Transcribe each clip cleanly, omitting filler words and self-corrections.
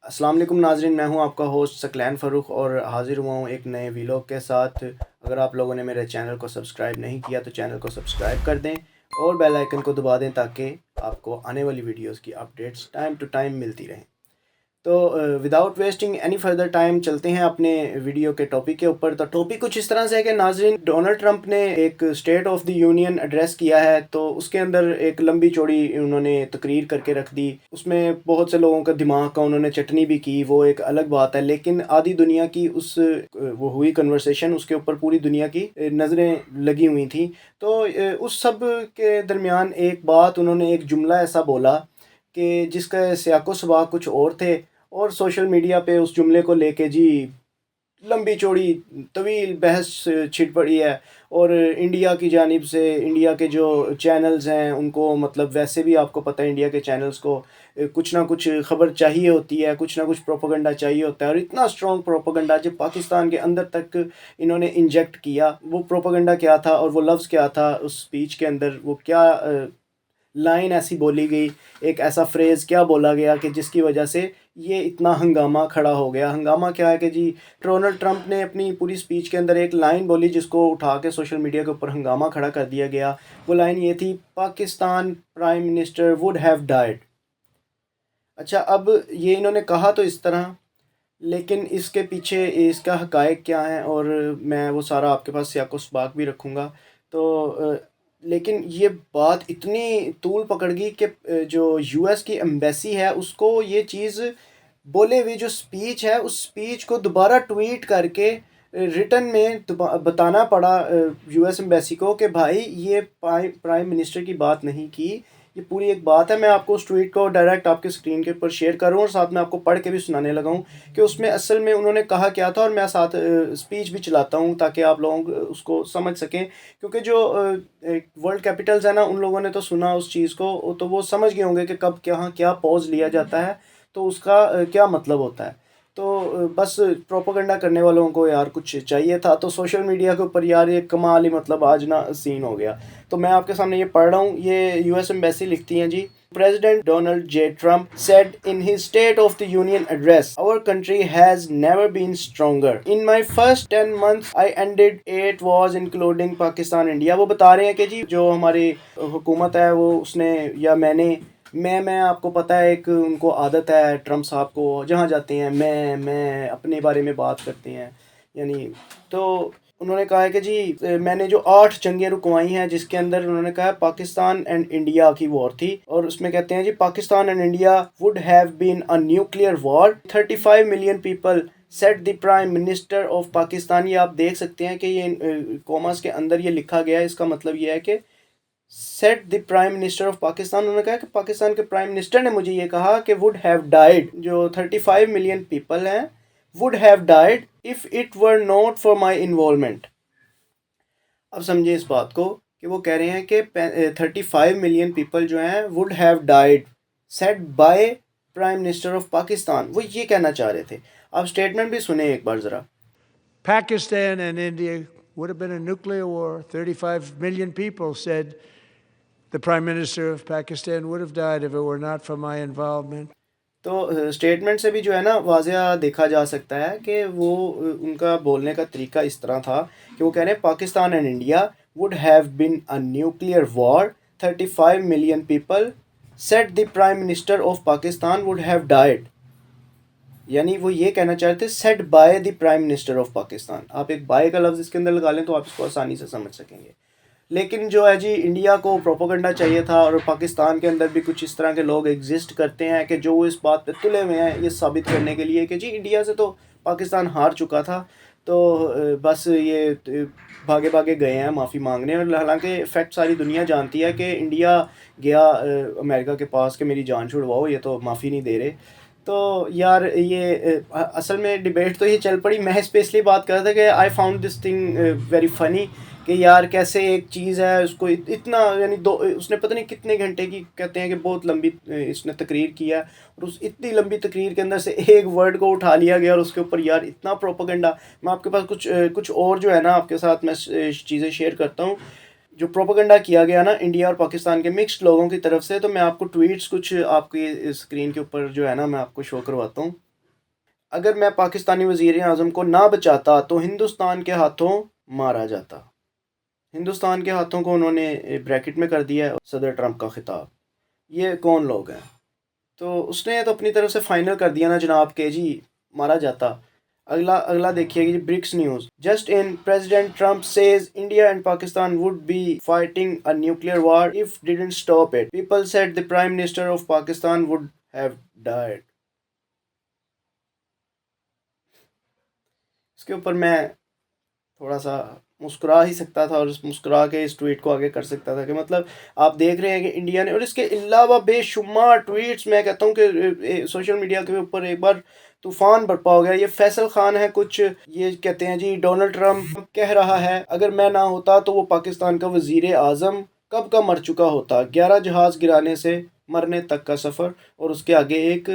अस्सलाम वालेकुम नाज़रीन, मैं हूं आपका होस्ट सकलैन फ़ारूक और हाज़िर हुआ हूं एक नए व्लॉग के साथ। अगर आप लोगों ने मेरे चैनल को सब्सक्राइब नहीं किया तो चैनल को सब्सक्राइब कर दें और बेल आइकन को दबा दें ताकि आपको आने वाली वीडियोस की अपडेट्स टाइम टू टाइम मिलती रहें। तो without wasting any further time चलते हैं अपने वीडियो के टॉपिक के ऊपर। तो टॉपिक कुछ इस तरह से है कि नाजरीन, डोनाल्ड ट्रंप ने एक state of the union address किया है, तो उसके अंदर एक लंबी चौड़ी उन्होंने तकरीर करके रख दी। उसमें बहुत से लोगों का दिमाग का उन्होंने चटनी भी की, वो एक अलग बात है। लेकिन आधी दुनिया की वो हुई कन्वर्सेशन, उसके ऊपर पूरी दुनिया की नज़रें लगी हुई थी। तो उस सब के दरमियान एक बात उन्होंने, एक जुमला ऐसा बोला कि जिसका सियाको सबाक कुछ और थे, और सोशल मीडिया पे उस जुमले को लेके जी लंबी चौड़ी तवील बहस छिड़ पड़ी है। और इंडिया की जानिब से इंडिया के जो चैनल्स हैं उनको, मतलब वैसे भी आपको पता है इंडिया के चैनल्स को कुछ ना कुछ ख़बर चाहिए होती है, कुछ ना कुछ प्रोपेगेंडा चाहिए होता है। और इतना स्ट्रॉन्ग प्रोपेगेंडा जब पाकिस्तान के अंदर तक इन्होंने इंजेक्ट किया, वो प्रोपेगेंडा क्या था और वो लफ्ज़ क्या था उस स्पीच के अंदर, वो क्या लाइन ऐसी बोली गई, एक ऐसा फ्रेज़ क्या बोला गया कि जिसकी वजह से ये इतना हंगामा खड़ा हो गया। हंगामा क्या है कि जी डोनाल्ड ट्रंप ने अपनी पूरी स्पीच के अंदर एक लाइन बोली जिसको उठा के सोशल मीडिया के ऊपर हंगामा खड़ा कर दिया गया। वो लाइन ये थी, Pakistan prime minister would have died. अच्छा, अब ये इन्होंने कहा तो इस तरह, लेकिन इसके पीछे इसका हक़ाइक़ क्या है, और मैं वो सारा आपके पास सियाक़ो-सबाक़ भी रखूँगा। तो लेकिन ये बात इतनी तूल पकड़ गई कि जो यूएस की एम्बेसी है उसको ये चीज़ बोले हुए, जो स्पीच है उस स्पीच को दोबारा ट्वीट करके रिटन में बताना पड़ा यूएस एम्बेसी को कि भाई ये प्राइम मिनिस्टर की बात नहीं की, ये पूरी एक बात है। मैं आपको उस ट्वीट को डायरेक्ट आपके स्क्रीन के ऊपर शेयर करूँ और साथ में आपको पढ़ के भी सुनाने लगा हूँ कि उसमें असल में उन्होंने कहा क्या था, और मैं साथ स्पीच भी चलाता हूँ ताकि आप लोग उसको समझ सकें। क्योंकि जो वर्ल्ड कैपिटल्स है ना, उन लोगों ने तो सुना उस चीज़ को, तो वो समझ गए होंगे कि कब क्या क्या पॉज लिया जाता है, तो उसका क्या मतलब होता है। तो बस प्रोपेगेंडा करने वालों को यार कुछ चाहिए था, तो सोशल मीडिया के ऊपर यार ये कमाल ही, मतलब आज ना सीन हो गया। तो मैं आपके सामने ये पढ़ रहा हूँ, ये यूएस एम्बेसी लिखती हैं जी, President Donald J. Trump said in his State of the Union address, our country has never been stronger. In my first 10 months, I ended 8 wars including Pakistan, India. वो बता रहे हैं कि जी जो हमारी हुकूमत है वो उसने, या मैं आपको पता है, एक उनको आदत है ट्रम्प साहब को, जहाँ जाते हैं मैं अपने बारे में बात करते हैं यानी। तो उन्होंने कहा है कि जी मैंने जो 8 जंगें रुकवाई हैं, जिसके अंदर उन्होंने कहा पाकिस्तान एंड इंडिया की वॉर थी, और उसमें कहते हैं जी Pakistan and India would have been a nuclear war, 35 million people said the prime minister of Pakistan. ये आप देख सकते हैं कि ये कॉमर्स के अंदर ये लिखा गया है। इसका मतलब ये है कि set the prime minister of Pakistan, उन्होंने कहा कि पाकिस्तान के प्राइम मिनिस्टर ने मुझे ये कहा कि वुड हैव डाइड, जो 35 मिलियन पीपल हैं, would have died if it were not for my involvement. अब समझिए इस बात को कि वो कह रहे हैं कि 35 मिलियन पीपल जो हैं would have died set by prime minister of Pakistan. वो ये कहना चाह रहे थे। आप स्टेटमेंट भी सुने एक बार ज़रा। Pakistan and India would have been a nuclear war. 35 million people said the Prime Minister of Pakistan would have died if it were not for my involvement. तो स्टेटमेंट से भी जो है ना वाज़िया देखा जा सकता है कि वो उनका बोलने का तरीका इस तरह था कि वो कह रहे हैं Pakistan and India would have been a nuclear war, 35 million people said the prime minister of Pakistan would have died. यानी वो ये कहना चाहते थे said by the prime minister of Pakistan. आप एक बाय का लफ्ज़ इसके अंदर लगा लें तो आप इसको आसानी से समझ सकेंगे। लेकिन जो है जी इंडिया को प्रोपोगंडा चाहिए था, और पाकिस्तान के अंदर भी कुछ इस तरह के लोग एग्जिस्ट करते हैं कि जो इस बात पे तुले हुए हैं ये साबित करने के लिए कि जी इंडिया से तो पाकिस्तान हार चुका था। तो बस ये भागे भागे गए हैं माफ़ी मांगने, और हालांकि फैक्ट सारी दुनिया जानती है कि इंडिया गया अमेरिका के पास कि मेरी जान छुड़वाओ, ये तो माफ़ी नहीं दे रहे। तो यार ये असल में डिबेट तो ये चल पड़ी। मैं इस पे इसलिए बात कर रहा था कि I found this thing very funny कि यार कैसे एक चीज़ है उसको इतना, यानी दो उसने पता नहीं कितने घंटे की, कहते हैं कि बहुत लंबी इसने तकरीर किया, और उस इतनी लंबी तकरीर के अंदर से एक वर्ड को उठा लिया गया और उसके ऊपर यार इतना प्रोपेगेंडा। मैं आपके पास कुछ और जो है ना आपके साथ मैं चीज़ें शेयर करता हूँ जो प्रोपेगेंडा किया गया ना इंडिया और पाकिस्तान के मिक्स्ड लोगों की तरफ से। तो मैं आपको ट्वीट्स कुछ आपकी स्क्रीन के ऊपर जो है ना मैं आपको शो करवाता हूँ। अगर मैं पाकिस्तानी वज़ीर आज़म को ना बचाता तो हिंदुस्तान के हाथों मारा जाता। हिंदुस्तान के हाथों को उन्होंने ब्रैकेट में कर दिया है सदर ट्रंप का खिताब। ये कौन लोग हैं? तो उसने तो अपनी तरफ से फाइनल कर दिया ना जनाब के जी मारा जाता। अगला अगला देखिए कि BRICS news just in president Trump says India and Pakistan would be fighting a nuclear war if didn't stop it people said the prime minister of Pakistan would have died. इसके ऊपर मैं थोड़ा सा मुस्कुरा ही सकता था और मुस्कुरा के इस ट्वीट को आगे कर सकता था कि मतलब आप देख रहे हैं कि इंडिया ने और इसके अलावा बेशुमार ट्वीट्स मैं कहता हूँ कि सोशल मीडिया के ऊपर एक बार तूफान बरपा हो गया। ये फैसल खान है कुछ ये कहते हैं जी डोनाल्ड ट्रंप कह रहा है अगर मैं ना होता तो वो पाकिस्तान का वजीर आज़म कब का मर चुका होता। 11 जहाज़ गिराने से मरने तक का सफ़र और उसके आगे एक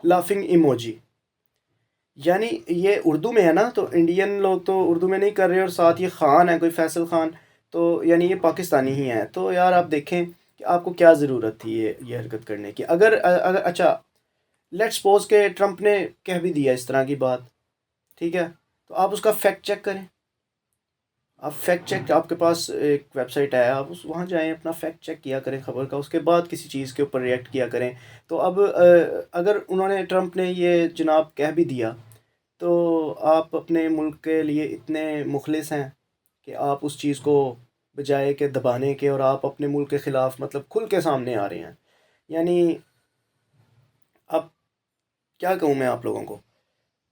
लाफिंग इमोजी। यानी ये उर्दू में है ना तो इंडियन लोग तो उर्दू में नहीं कर रहे और साथ ये ख़ान है कोई फैसल ख़ान तो यानी ये पाकिस्तानी ही है। तो यार आप देखें कि आपको क्या ज़रूरत थी ये हरकत करने की। अगर अच्छा लेट्स सपोज के ट्रंप ने कह भी दिया इस तरह की बात, ठीक है, तो आप उसका फैक्ट चेक करें। आप फैक्ट चेक आपके पास एक वेबसाइट है आप उस वहाँ जाएं अपना फैक्ट चेक किया करें खबर का उसके बाद किसी चीज़ के ऊपर रिएक्ट किया करें। तो अब अगर उन्होंने ट्रंप ने ये जनाब कह भी दिया तो आप अपने मुल्क के लिए इतने मुखलिस हैं कि आप उस चीज़ को बजाय के दबाने के और आप अपने मुल्क के ख़िलाफ़ मतलब खुल के सामने आ रहे हैं। यानी अब क्या कहूँ मैं आप लोगों को।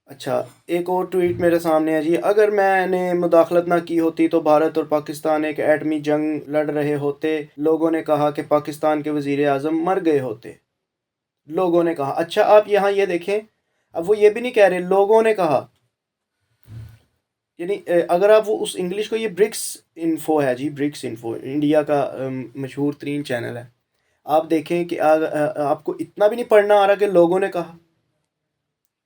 अच्छा एक और ट्वीट मेरे सामने है जी अगर मैंने मुदाखलत ना की होती तो भारत और पाकिस्तान एक एटमी जंग लड़ रहे होते। लोगों ने कहा कि पाकिस्तान के वज़ीर आज़म मर गए होते। लोगों ने कहा अच्छा आप यहाँ ये देखें अब वो ये भी नहीं कह रहे लोगों ने कहा यानी अगर आप वो उस इंग्लिश को ये ब्रिक्स इन्फो है जी ब्रिक्स इन्फो इंडिया का मशहूर तरीन चैनल है। आप देखें कि आपको इतना भी नहीं पढ़ना आ रहा कि लोगों ने कहा।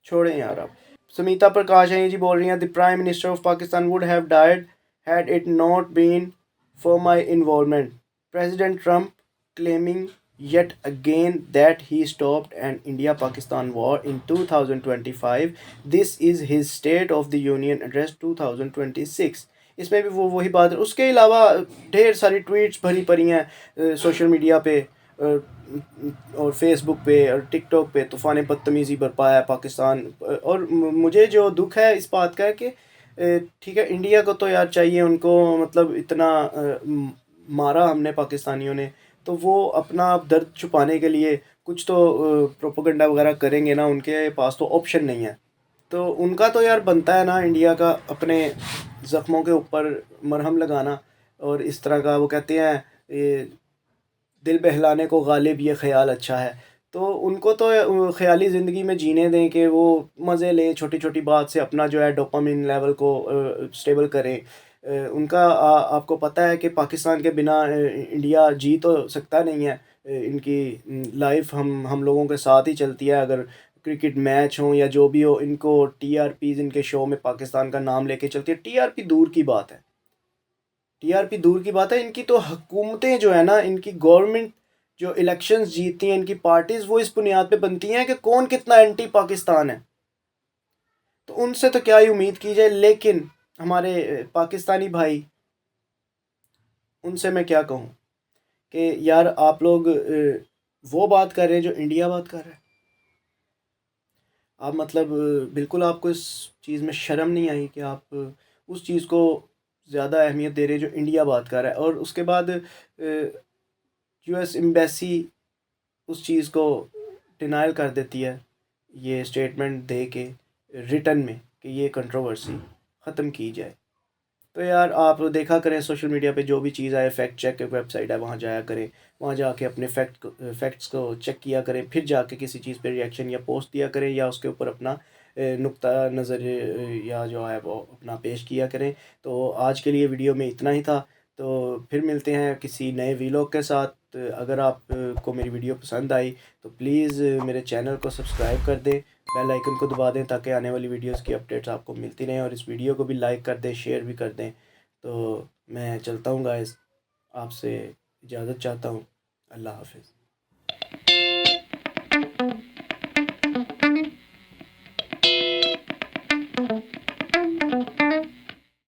छोड़ें यार आप। सुमिता प्रकाश हैं जी बोल रही हैं the prime minister of Pakistan would have died had it not been for my involvement president Trump claiming yet again that he stopped an India Pakistan war in 2025. This is his State of the Union Address 2026। इसमें भी वो वही बात है। उसके अलावा ढेर सारी ट्वीट्स भरी पड़ी हैं सोशल मीडिया पे और फेसबुक पे और टिकटॉक पे तूफ़ान बदतमीज़ी बरपा है पाकिस्तान और मुझे जो दुख है इस बात का है कि ठीक है इंडिया को तो यार चाहिए उनको मतलब इतना मारा हमने पाकिस्तानियों ने तो वो अपना दर्द छुपाने के लिए कुछ तो प्रोपोगंडा वगैरह करेंगे ना उनके पास तो ऑप्शन नहीं है। तो उनका तो यार बनता है ना इंडिया का अपने ज़ख्मों के ऊपर मरहम लगाना और इस तरह का वो कहते हैं ये दिल बहलाने को गालिब ये ख़्याल अच्छा है। तो उनको तो ख़याली ज़िंदगी में जीने दें कि वो मज़े लें छोटी छोटी बात से अपना जो है डोपामिन लेवल को स्टेबल करें। उनका आपको पता है कि पाकिस्तान के बिना इंडिया जी तो सकता नहीं है। इनकी लाइफ हम लोगों के साथ ही चलती है। अगर क्रिकेट मैच हो या जो भी हो इनको टीआरपीज़ इनके शो में पाकिस्तान का नाम लेके चलती है। टीआरपी दूर की बात है। टीआरपी दूर की बात है इनकी तो हुकूमतें जो है ना इनकी गवर्नमेंट जो इलेक्शंस जीतती हैं इनकी पार्टीज़ वो इस बुनियाद पे बनती हैं कि कौन कितना एंटी पाकिस्तान है। तो उनसे तो क्या ही उम्मीद की जाए लेकिन हमारे पाकिस्तानी भाई उनसे मैं क्या कहूँ कि यार आप लोग वो बात कर रहे हैं जो इंडिया बात कर रहा है। आप मतलब बिल्कुल आपको इस चीज़ में शर्म नहीं आई कि आप उस चीज़ को ज़्यादा अहमियत दे रहे हैं जो इंडिया बात कर रहा है। और उसके बाद यूएस एम्बेसी उस चीज़ को डिनाइल कर देती है ये स्टेटमेंट दे के रिटन में कि ये कंट्रोवर्सी ख़त्म की जाए। तो यार आप देखा करें सोशल मीडिया पे जो भी चीज़ आए फैक्ट चेक वेबसाइट है वहाँ जाया करें। वहाँ जाके अपने फैक्ट्स को चेक किया करें फिर जाके किसी चीज़ पे रिएक्शन या पोस्ट दिया करें या उसके ऊपर अपना नुक्ता नज़र या जो है वो अपना पेश किया करें। तो आज के लिए वीडियो में इतना ही था। तो फिर मिलते हैं किसी नए वीलॉग के साथ। अगर आप को मेरी वीडियो पसंद आई तो प्लीज़ मेरे चैनल को सब्सक्राइब कर दें बेल आइकन को दबा दें ताकि आने वाली वीडियोस की अपडेट्स आपको मिलती रहें और इस वीडियो को भी लाइक कर दें शेयर भी कर दें। तो मैं चलता हूँ गाइस आपसे इजाज़त चाहता हूँ। अल्लाह हाफ़िज़।